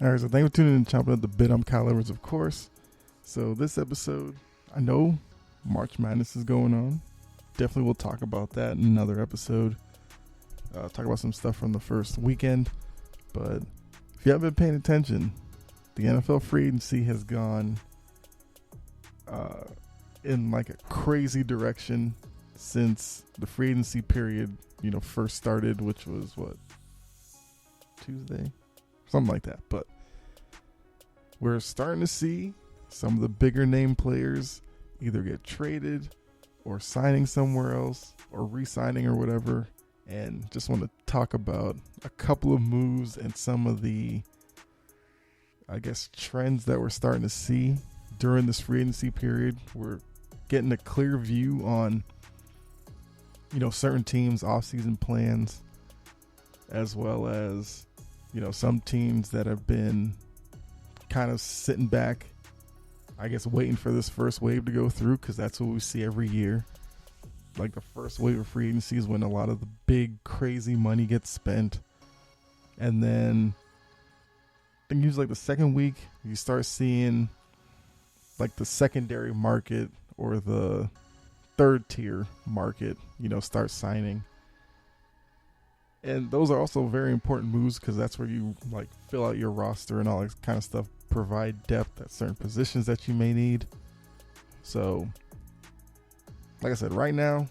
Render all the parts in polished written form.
All right, so thanks for tuning in and chomping at the bit. I'm Kyle Edwards, of course. So this episode, I know March Madness is going on. Definitely we'll talk about that in another episode. Talk about some stuff from the first weekend. But if you haven't been paying attention, the NFL free agency has gone in like a crazy direction since the free agency period, first started, which was Tuesday? Something like that. But we're starting to see some of the bigger name players either get traded or signing somewhere else or re-signing or whatever. And just want to talk about a couple of moves and some of the, trends that we're starting to see during this free agency period. We're getting a clear view on, certain teams' offseason plans, as well as some teams that have been kind of sitting back, waiting for this first wave to go through, because that's what we see every year. Like the first wave of free agency is when a lot of the big, crazy money gets spent. And then I think usually the second week, you start seeing like the secondary market or the third tier market, start signing. And those are also very important moves because that's where you fill out your roster and all that kind of stuff, provide depth at certain positions that you may need. So, like I said, right now,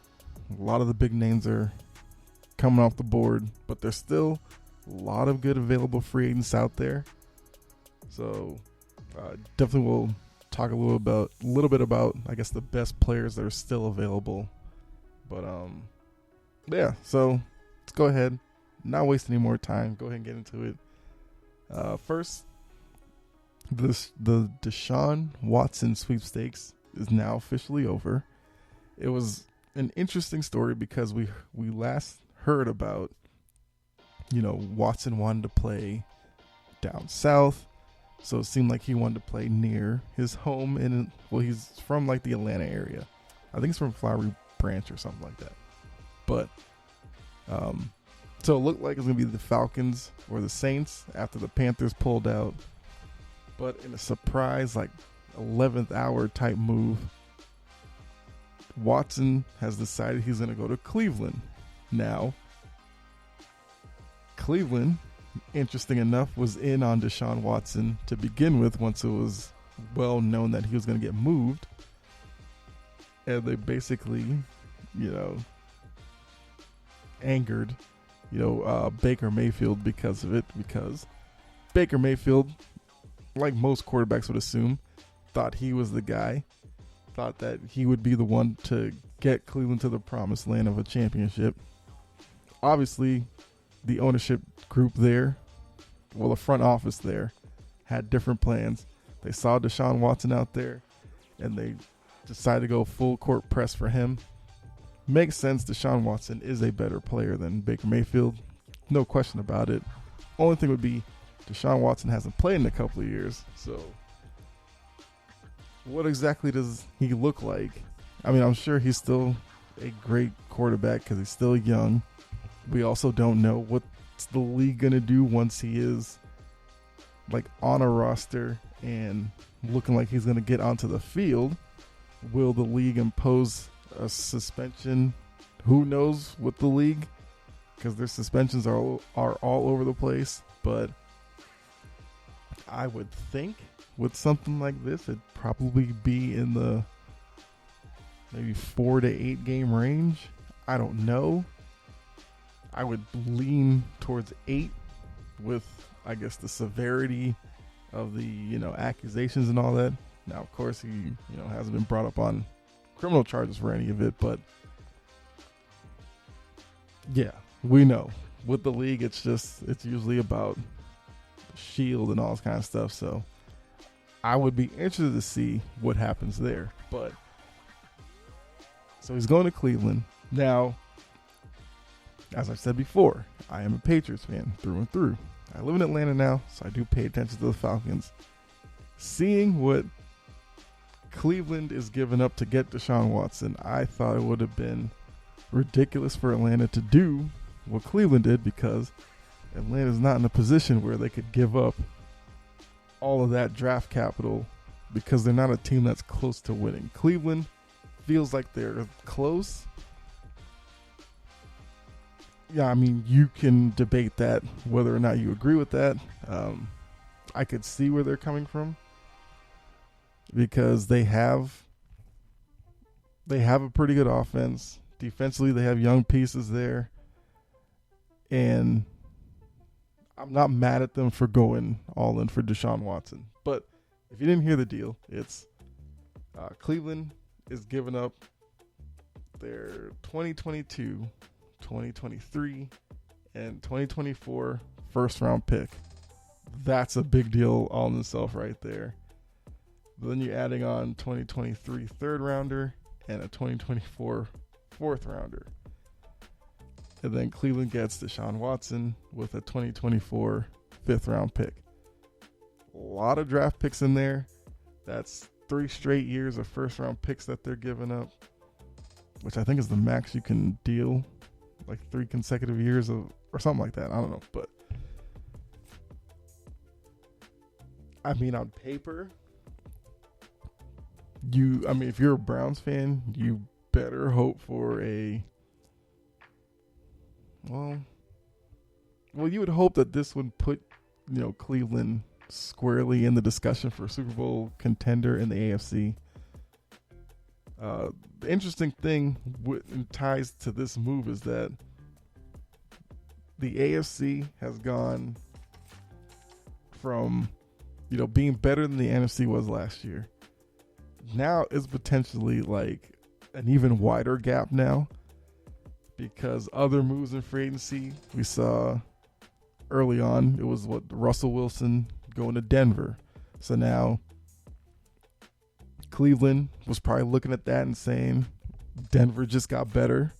a lot of the big names are coming off the board, but there's still a lot of good available free agents out there. So, definitely we'll talk a little bit about, the best players that are still available. But, yeah, so let's go ahead, not waste any more time. Go ahead and get into it. First, the Deshaun Watson sweepstakes is now officially over. It was an interesting story because we last heard about, Watson wanted to play down south. So it seemed like he wanted to play near his home he's from the Atlanta area. I think he's from Flowery Branch or something like that. But, so it looked like it was going to be the Falcons or the Saints after the Panthers pulled out. But in a surprise, 11th hour type move, Watson has decided he's going to go to Cleveland. Now, Cleveland, interesting enough, was in on Deshaun Watson to begin with once it was well known that he was going to get moved. And they basically, angered, Baker Mayfield because of it. Because Baker Mayfield, like most quarterbacks would assume, thought he was the guy. Thought that he would be the one to get Cleveland to the promised land of a championship. Obviously, the ownership group there, the front office there, had different plans. They saw Deshaun Watson out there, and they decided to go full court press for him. Makes sense. Deshaun Watson is a better player than Baker Mayfield. No question about it. Only thing would be Deshaun Watson hasn't played in a couple of years, so what exactly does he look like? I mean, I'm sure he's still a great quarterback because he's still young. We also don't know what's the league going to do once he is on a roster and looking like he's going to get onto the field. Will the league impose a suspension? Who knows with the league, because their suspensions are all over the place. But I would think with something like this, it'd probably be in the maybe 4 to 8 game range. I don't know. I would lean towards 8 with, the severity of the, accusations and all that. Now, of course, he, hasn't been brought up on criminal charges for any of it, but yeah, we know with the league, it's usually about the shield and all this kind of stuff. So I would be interested to see what happens there. But so he's going to Cleveland. Now, as I said before, I am a Patriots fan through and through. I live in Atlanta now, so I do pay attention to the Falcons. Seeing what Cleveland is giving up to get Deshaun Watson, I thought it would have been ridiculous for Atlanta to do what Cleveland did, because Atlanta's not in a position where they could give up all of that draft capital because they're not a team that's close to winning. Cleveland feels like they're close. Yeah, I mean, you can debate that, whether or not you agree with that. I could see where they're coming from because they have a pretty good offense. Defensively, they have young pieces there. And I'm not mad at them for going all in for Deshaun Watson. But if you didn't hear the deal, it's Cleveland is giving up their 2022, 2023, and 2024 first-round pick. That's a big deal all in itself right there. Then you're adding on 2023 third-rounder and a 2024 fourth-rounder. And then Cleveland gets Deshaun Watson with a 2024 fifth-round pick. A lot of draft picks in there. That's 3 straight years of first-round picks that they're giving up, which I think is the max you can deal, like 3 consecutive years of, or something like that. I don't know, but I mean, on paper, if you're a Browns fan, you better hope for well, you would hope that this would put, Cleveland squarely in the discussion for a Super Bowl contender in the AFC. The interesting thing ties to this move is that the AFC has gone from, being better than the NFC was last year. Now it's potentially like an even wider gap now because other moves in free agency we saw early on. It was Russell Wilson going to Denver. So now Cleveland was probably looking at that and saying Denver just got better.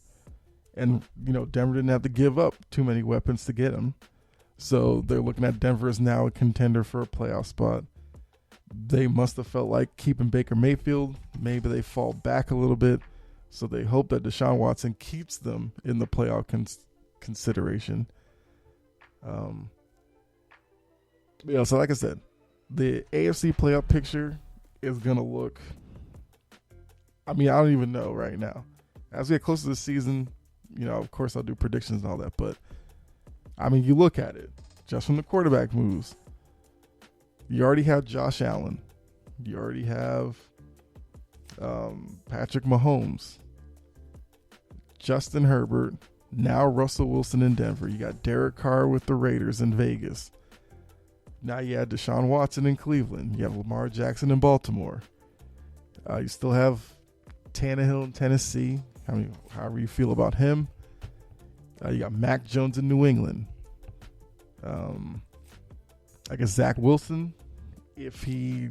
And, Denver didn't have to give up too many weapons to get him. So they're looking at Denver as now a contender for a playoff spot. They must have felt like keeping Baker Mayfield. Maybe they fall back a little bit. So they hope that Deshaun Watson keeps them in the playoff consideration. So like I said, the AFC playoff picture is going to look, I don't even know right now. As we get closer to the season, of course I'll do predictions and all that, but you look at it just from the quarterback moves. You already have Josh Allen. You already have Patrick Mahomes, Justin Herbert, now Russell Wilson in Denver. You got Derek Carr with the Raiders in Vegas. Now you had Deshaun Watson in Cleveland. You have Lamar Jackson in Baltimore. You still have Tannehill in Tennessee. However you feel about him. You got Mac Jones in New England. I guess Zach Wilson, if he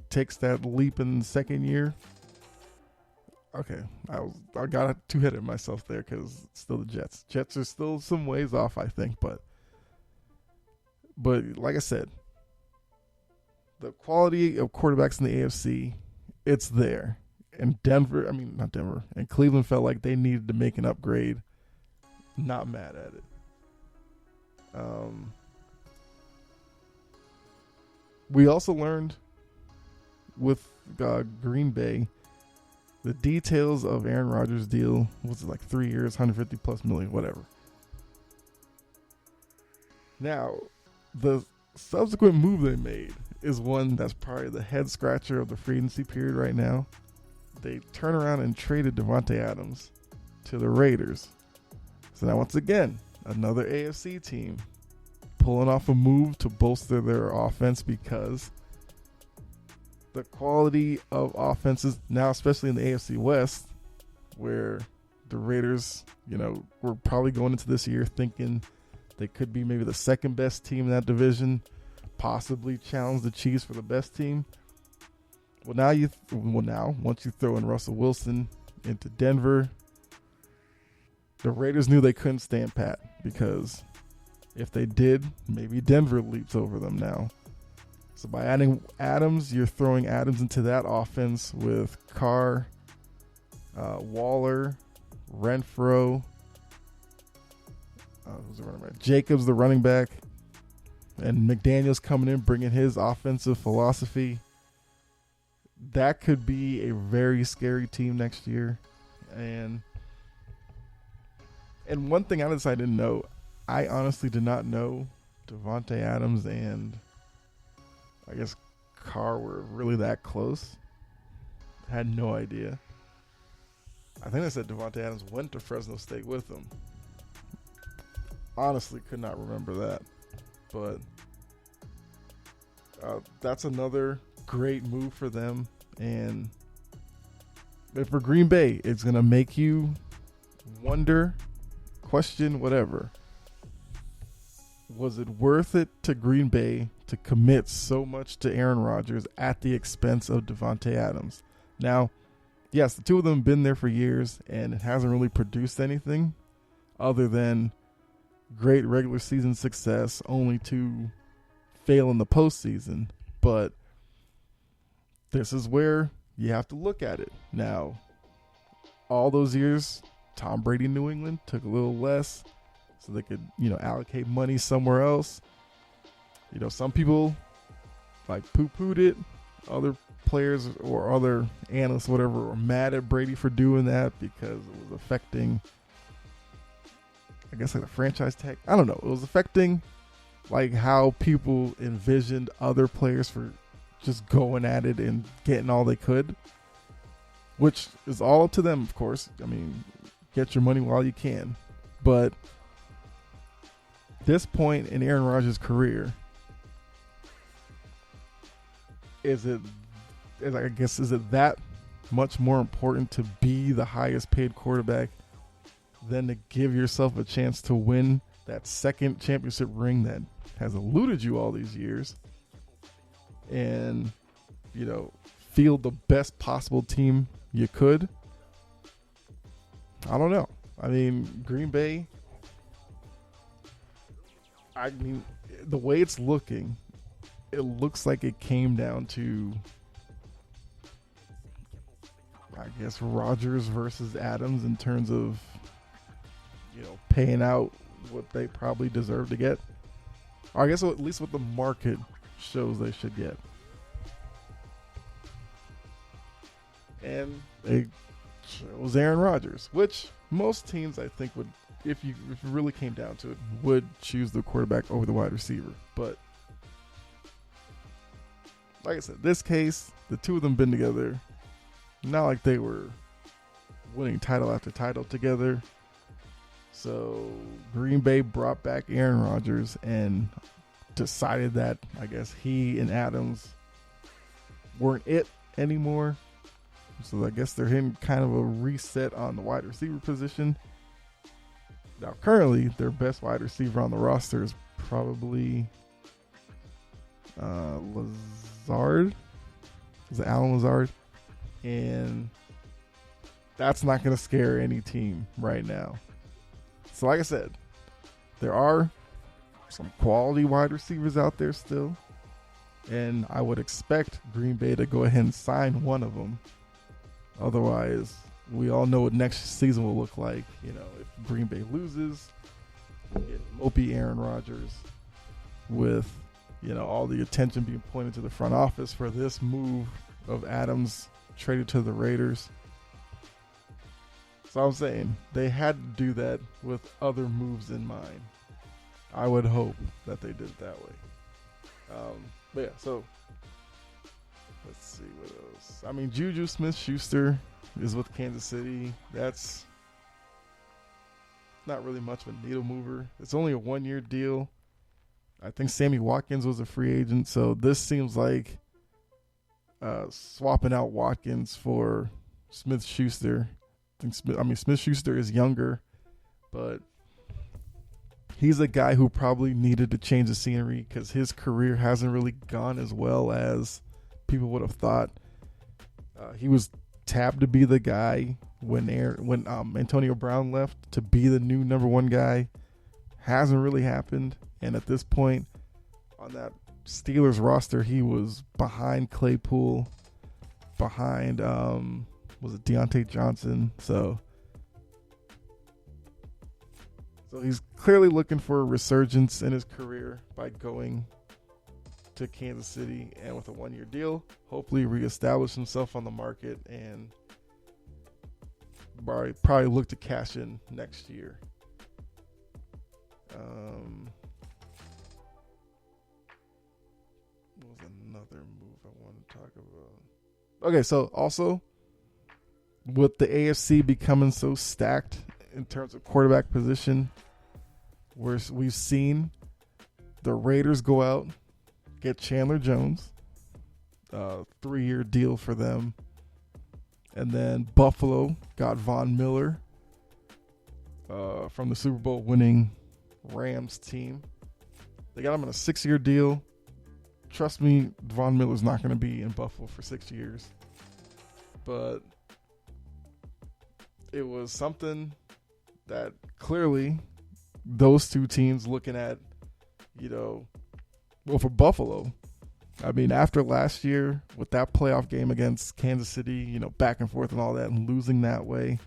takes that leap in the second year. Okay, I got too ahead of myself there because it's still the Jets. Jets are still some ways off, I think, but like I said, the quality of quarterbacks in the AFC, it's there. And and Cleveland felt like they needed to make an upgrade. Not mad at it. We also learned with Green Bay the details of Aaron Rodgers' deal. Was it like 3 years, 150 plus million, whatever. Now, the subsequent move they made is one that's probably the head scratcher of the free agency period right now. They turn around and traded Devontae Adams to the Raiders. So now once again, another AFC team pulling off a move to bolster their offense because the quality of offenses now, especially in the AFC West, where the Raiders, were probably going into this year thinking they could be maybe the second best team in that division, possibly challenge the Chiefs for the best team. Now once you throw in Russell Wilson into Denver, the Raiders knew they couldn't stand pat because if they did, maybe Denver leaps over them now. So by adding Adams, you're throwing Adams into that offense with Carr, Waller, Renfro, who's the running back? Jacobs, the running back. and McDaniel's coming in, bringing his offensive philosophy. That could be a very scary team next year. And one thing I didn't know, I honestly did not know Davante Adams and I guess Carr were really that close. Had no idea. I think they said Davante Adams went to Fresno State with them. Honestly, could not remember that. But that's another great move for them. And for Green Bay, it's going to make you wonder, question, whatever. Was it worth it to Green Bay to commit so much to Aaron Rodgers at the expense of Davante Adams? Now, yes, the two of them have been there for years, and it hasn't really produced anything other than great regular season success, only to fail in the postseason. But this is where you have to look at it. Now, all those years, Tom Brady in New England took a little less so they could, allocate money somewhere else. Some people poo-pooed it. Other players or other analysts, whatever, were mad at Brady for doing that because it was affecting, I guess, the franchise tag. I don't know. It was affecting how people envisioned other players for just going at it and getting all they could, which is all up to them, of course. I mean, get your money while you can. But this point in Aaron Rodgers' career, is it that much more important to be the highest paid quarterback than to give yourself a chance to win that second championship ring that has eluded you all these years and, field the best possible team you could? I don't know. I mean, Green Bay, the way it's looking, it looks like it came down to, I guess, Rodgers versus Adams in terms of, paying out what they probably deserve to get. Or I guess at least what the market shows they should get. And they chose Aaron Rodgers, which most teams, I think, would, if it really came down to it, would choose the quarterback over the wide receiver. But like I said, this case, the two of them been together, not like they were winning title after title together. So Green Bay brought back Aaron Rodgers and decided that, I guess, he and Adams weren't it anymore. So I guess they're hitting kind of a reset on the wide receiver position. Now, currently, their best wide receiver on the roster is probably Lazard. Is it Allan Lazard? And that's not going to scare any team right now. So like I said, there are some quality wide receivers out there still. And I would expect Green Bay to go ahead and sign one of them. Otherwise, we all know what next season will look like. If Green Bay loses, it won't be Aaron Rodgers with, all the attention being pointed to the front office for this move of Adams traded to the Raiders. So I'm saying they had to do that with other moves in mind. I would hope that they did it that way. But yeah, so let's see what else. I mean, Juju Smith-Schuster is with Kansas City. That's not really much of a needle mover. It's only a 1-year deal. I think Sammy Watkins was a free agent, so this seems like swapping out Watkins for Smith-Schuster. Smith-Schuster is younger, but he's a guy who probably needed to change the scenery because his career hasn't really gone as well as people would have thought. He was tabbed to be the guy when Antonio Brown left to be the new number one guy. Hasn't really happened, and at this point on that Steelers roster, he was behind Claypool, behind was it Deontay Johnson? So So he's clearly looking for a resurgence in his career by going to Kansas City and with a 1-year deal, hopefully reestablish himself on the market and probably look to cash in next year. What was another move I want to talk about? Okay, so also with the AFC becoming so stacked in terms of quarterback position, we've seen the Raiders go out, get Chandler Jones, 3-year deal for them. And then Buffalo got Von Miller from the Super Bowl winning Rams team. They got him on a 6-year deal. Trust me, Von Miller's not going to be in Buffalo for 6 years. But it was something that clearly those two teams looking at, for Buffalo, I mean, after last year with that playoff game against Kansas City, back and forth and all that and losing that way,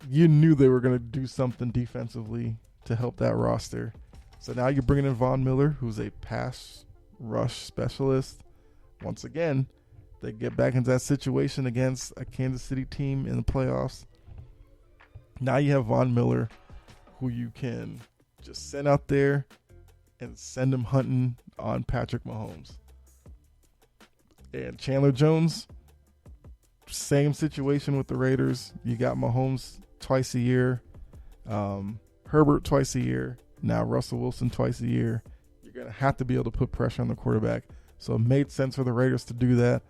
you knew they were going to do something defensively to help that roster. So now you're bringing in Von Miller, who's a pass rush specialist. Once again, they get back into that situation against a Kansas City team in the playoffs. Now you have Von Miller, who you can just send out there and send him hunting on Patrick Mahomes. And Chandler Jones, same situation with the Raiders. You got Mahomes twice a year, Herbert twice a year, now Russell Wilson twice a year. You're going to have to be able to put pressure on the quarterback. So it made sense for the Raiders to do that.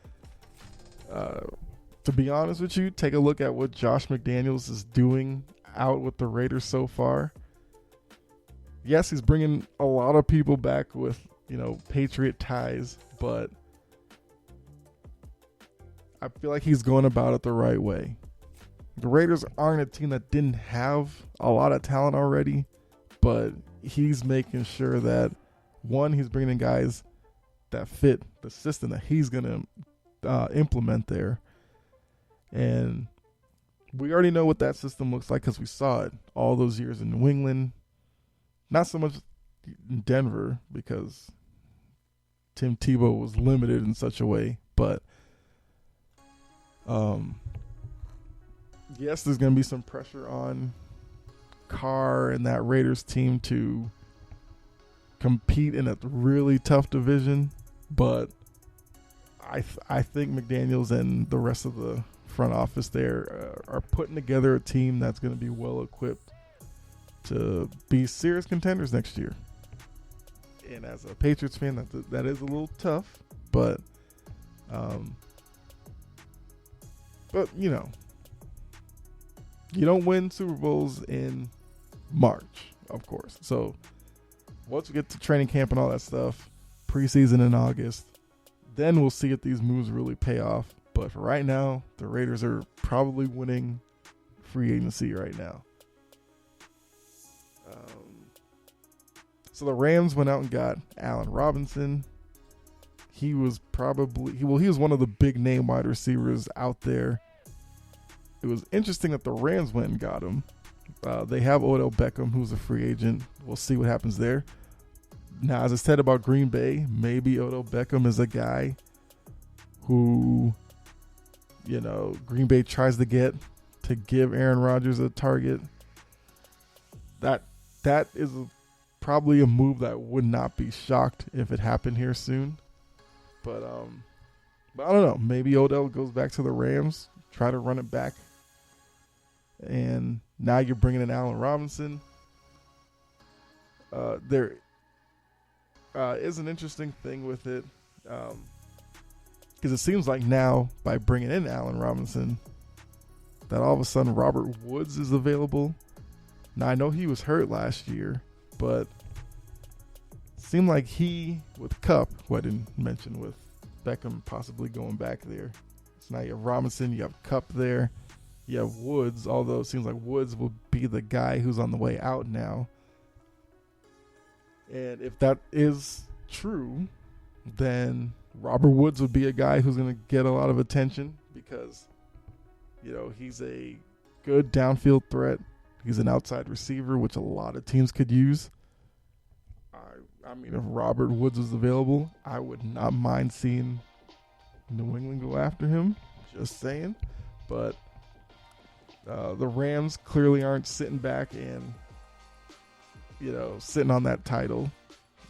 To be honest with you, take a look at what Josh McDaniels is doing out with the Raiders so far. Yes, he's bringing a lot of people back with, Patriot ties, but I feel like he's going about it the right way. The Raiders aren't a team that didn't have a lot of talent already, but he's making sure that, one, he's bringing in guys that fit the system that he's going to implement there. And we already know what that system looks like because we saw it all those years in New England. Not so much in Denver because Tim Tebow was limited in such a way. But, yes, there's going to be some pressure on Carr and that Raiders team to compete in a really tough division. But I think McDaniels and the rest of the front office there are putting together a team that's going to be well equipped to be serious contenders next year. And as a Patriots fan, that is a little tough, but you don't win Super Bowls in March, of course. So once we get to training camp and all that stuff, preseason in August, then we'll see if these moves really pay off. But for right now, the Raiders are probably winning free agency right now. So the Rams went out and got Allan Robinson. He was he was one of the big name wide receivers out there. It was interesting that the Rams went and got him. They have Odell Beckham, who's a free agent. We'll see what happens there. Now, as I said about Green Bay, maybe Odell Beckham is a guy who, Green Bay tries to get to give Aaron Rodgers a target. That is probably a move that would not be shocked if it happened here soon. But I don't know. Maybe Odell goes back to the Rams, try to run it back. And now you're bringing in Allan Robinson. There is an interesting thing with it. Because it seems like now, by bringing in Allan Robinson, that all of a sudden Robert Woods is available. Now, I know he was hurt last year, but it seemed like with Kupp, who I didn't mention with Beckham possibly going back there. So now you have Robinson, you have Kupp there, you have Woods, although it seems like Woods will be the guy who's on the way out now. And if that is true, then Robert Woods would be a guy who's going to get a lot of attention because, he's a good downfield threat. He's an outside receiver, which a lot of teams could use. I mean, if Robert Woods was available, I would not mind seeing New England go after him. Just saying. But the Rams clearly aren't sitting back and, sitting on that title.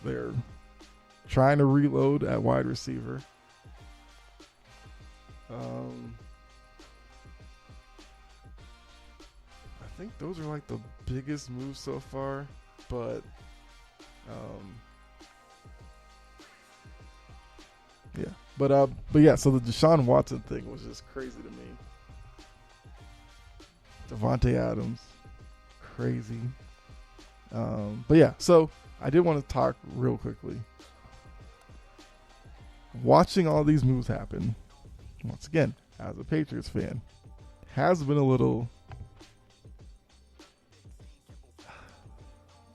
They're trying to reload at wide receiver. I think those are like the biggest moves so far, but yeah. So the Deshaun Watson thing was just crazy to me. Devontae Adams, crazy. But yeah, so I did want to talk real quickly. Watching all these moves happen, once again, as a Patriots fan, has been a little,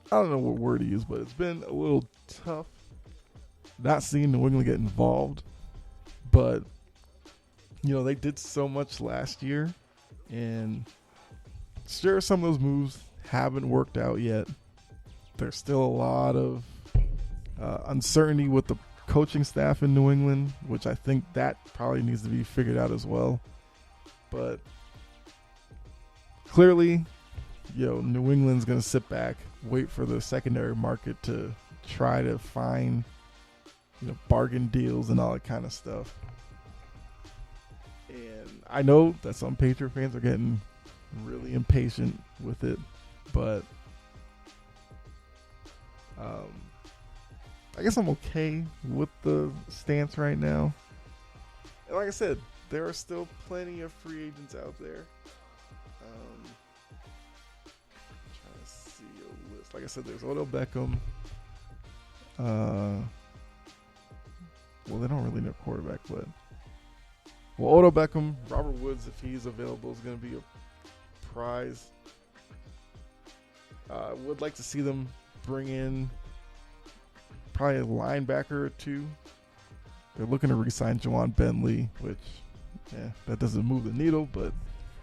I don't know what word to use, but it's been a little tough not seeing New England get involved. But, they did so much last year, and sure, some of those moves haven't worked out yet. There's still a lot of uncertainty with the coaching staff in New England, which I think that probably needs to be figured out as well. But clearly, New England's going to sit back, wait for the secondary market to try to find, bargain deals and all that kind of stuff. And I know that some Patriot fans are getting really impatient with it, but I guess I'm okay with the stance right now. And like I said, there are still plenty of free agents out there. Trying to see a list. Like I said, there's Odell Beckham. Well, they don't really know quarterback, but Odell Beckham, Robert Woods, if he's available, is going to be a prize. I would like to see them bring in probably a linebacker or two. They're looking to re-sign Juwan Bentley, which, that doesn't move the needle, but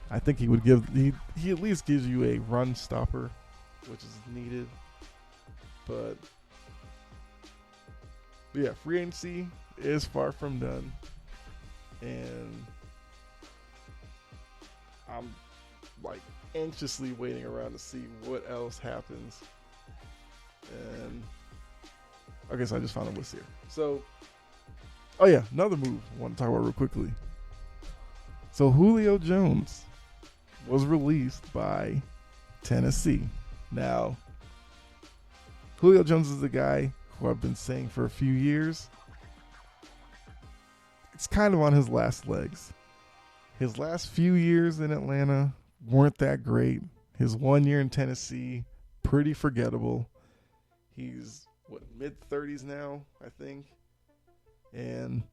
I think he would he at least gives you a run stopper, which is needed. But yeah, free agency is far from done, and I'm anxiously waiting around to see what else happens. And okay, so I just found a list here. So, another move I want to talk about real quickly. So Julio Jones was released by Tennessee. Now, Julio Jones is the guy who I've been saying for a few years. It's kind of on his last legs. His last few years in Atlanta weren't that great. His 1 year in Tennessee, pretty forgettable. He's, mid-30s now, I think. And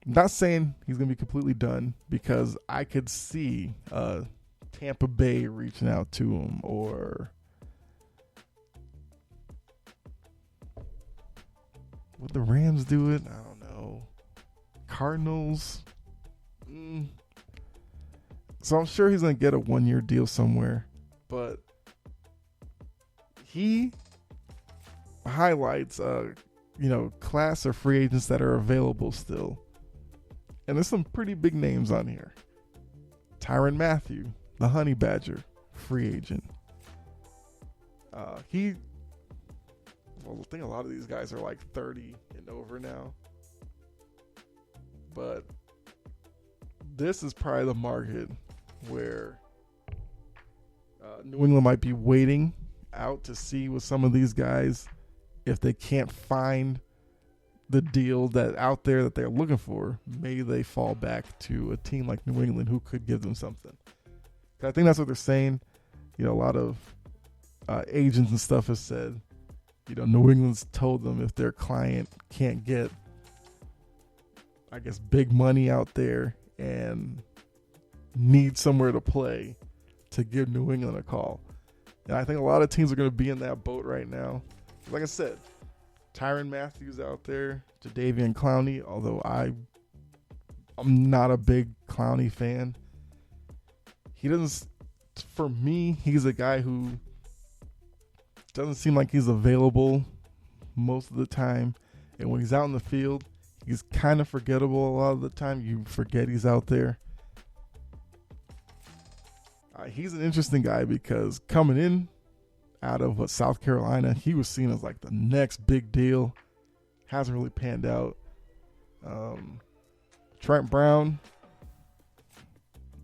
I'm not saying he's going to be completely done, because I could see Tampa Bay reaching out to him, or would the Rams do it? I don't know. Cardinals? So I'm sure he's going to get a 1 year deal somewhere, but he highlights class of free agents that are available still. And there's some pretty big names on here. Tyrann Mathieu, the Honey Badger, free agent. I think a lot of these guys are 30 and over now. But this is probably the market where New England might be waiting out to see with some of these guys. If they can't find the deal that out there that they're looking for, maybe they fall back to a team like New England who could give them something. I think that's what they're saying. A lot of agents and stuff have said, New England's told them if their client can't get, I guess, big money out there and need somewhere to play, to give New England a call. And I think a lot of teams are going to be in that boat right now. Like I said, Tyrann Mathieu's out there, Jadeveon Clowney, although I'm not a big Clowney fan. He doesn't for me, he's a guy who doesn't seem like he's available most of the time. And when he's out in the field, he's kind of forgettable a lot of the time. You forget he's out there. He's an interesting guy because coming in out of South Carolina, he was seen as like the next big deal. Hasn't really panned out. Trent Brown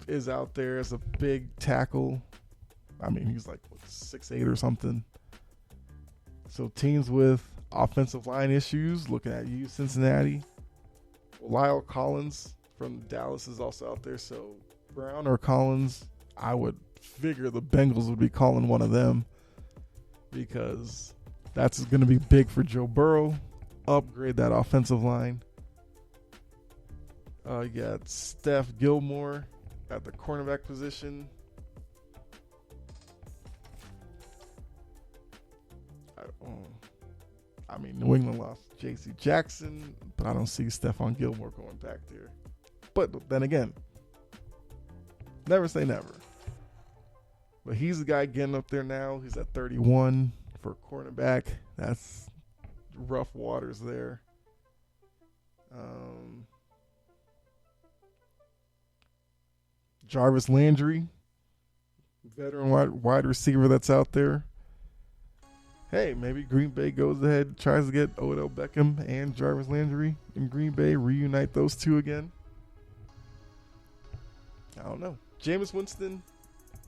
is out there as a big tackle. I mean, he's like 6'8" or something. So teams with offensive line issues, looking at you, Cincinnati. Lyle Collins from Dallas is also out there. So Brown or Collins, I would figure the Bengals would be calling one of them because that's going to be big for Joe Burrow. Upgrade that offensive line. You got Steph Gilmore at the cornerback position. I mean, New England lost J.C. Jackson, but I don't see Stephon Gilmore going back there. But then again, never say never. But he's the guy getting up there now. He's at 31 for cornerback. That's rough waters there. Jarvis Landry, veteran wide receiver that's out there. Hey, maybe Green Bay goes ahead, tries to get Odell Beckham and Jarvis Landry in Green Bay, reunite those two again. I don't know. Jameis Winston,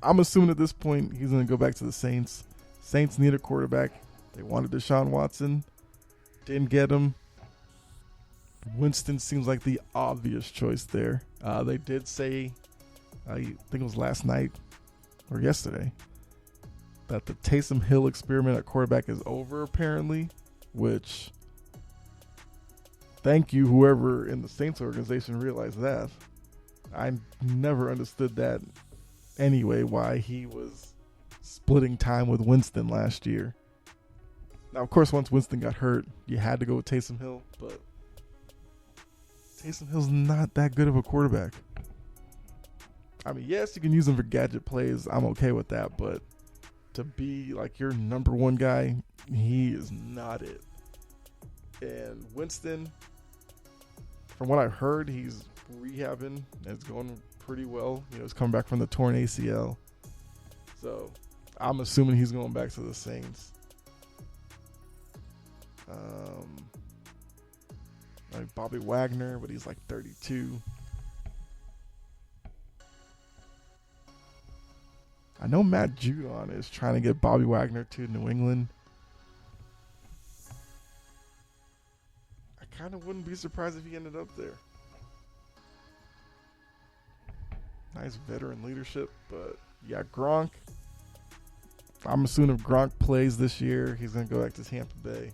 I'm assuming at this point he's going to go back to the Saints. Saints need a quarterback. They wanted Deshaun Watson. Didn't get him. Winston seems like the obvious choice there. They did say, I think it was last night or yesterday, that the Taysom Hill experiment at quarterback is over apparently, which, thank you whoever in the Saints organization realized that. I never understood that anyway, why he was splitting time with Winston last year. Now, of course, once Winston got hurt, you had to go with Taysom Hill, but Taysom Hill's not that good of a quarterback. I mean, yes, you can use him for gadget plays. I'm okay with that, but to be like your number one guy, he is not it. And Winston, from what I've heard, he's rehabbing and it's going pretty well. You know, he's coming back from the torn ACL. So I'm assuming he's going back to the Saints. Like Bobby Wagner, but he's like 32. I know Matt Judon is trying to get Bobby Wagner to New England. I kind of wouldn't be surprised if he ended up there. Nice veteran leadership, but yeah, Gronk. I'm assuming if Gronk plays this year, he's going to go back to Tampa Bay.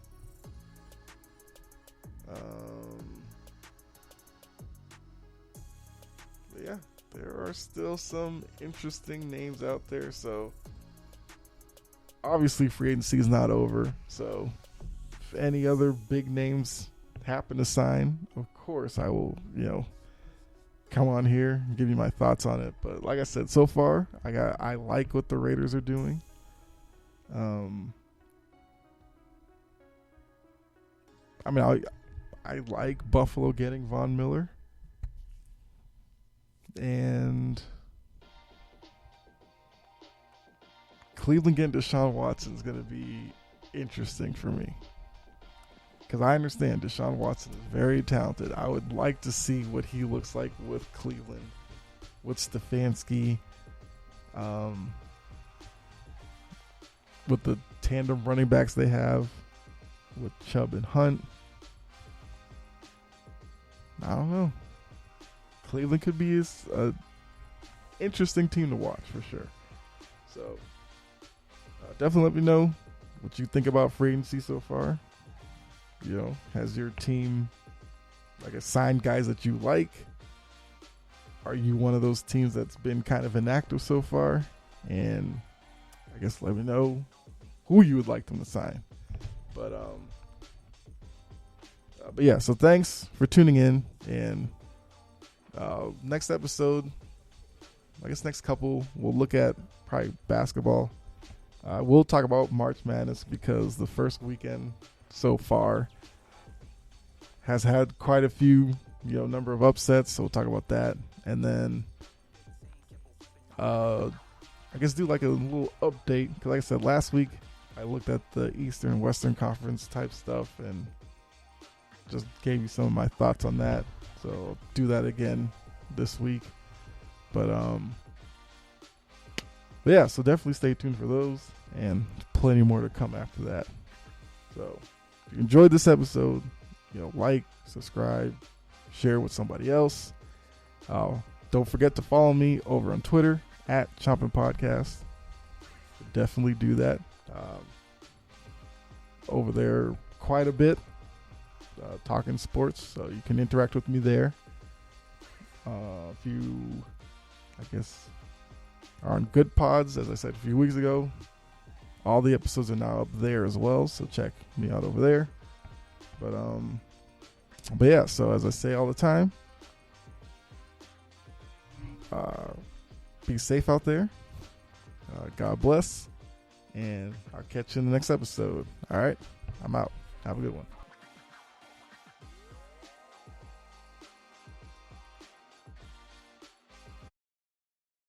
But yeah, there are still some interesting names out there. So obviously free agency is not over. So if any other big names happen to sign, of course I will, come on here and give you my thoughts on it. But like I said, so far I like what the Raiders are doing. I like Buffalo getting Von Miller. And Cleveland getting Deshaun Watson is going to be interesting for me. Because I understand Deshaun Watson is very talented. I would like to see what he looks like with Cleveland, with Stefanski, with the tandem running backs they have, with Chubb and Hunt. I don't know. Cleveland could be an interesting team to watch for sure. So definitely let me know what you think about free agency so far. Has your team signed guys that you like? Are you one of those teams that's been kind of inactive so far? And I guess let me know who you would like them to sign. But yeah, so thanks for tuning in. And next episode, I guess next couple we'll look at probably basketball. We'll talk about March Madness because the first weekend so far has had quite a few, number of upsets. So we'll talk about that, and then I guess do like a little update because, like I said, last week I looked at the Eastern and Western Conference type stuff and just gave you some of my thoughts on that. So I'll do that again this week. But yeah, so definitely stay tuned for those and plenty more to come after that. So if you enjoyed this episode, like, subscribe, share with somebody else. Don't forget to follow me over on Twitter at Chompin' Podcast. Definitely do that. Over there quite a bit, talking sports, so you can interact with me there. If you, I guess, are on Good Pods, as I said a few weeks ago, all the episodes are now up there as well, so check me out over there. But yeah, so as I say all the time, be safe out there. God bless, and I'll catch you in the next episode. All right, I'm out. Have a good one.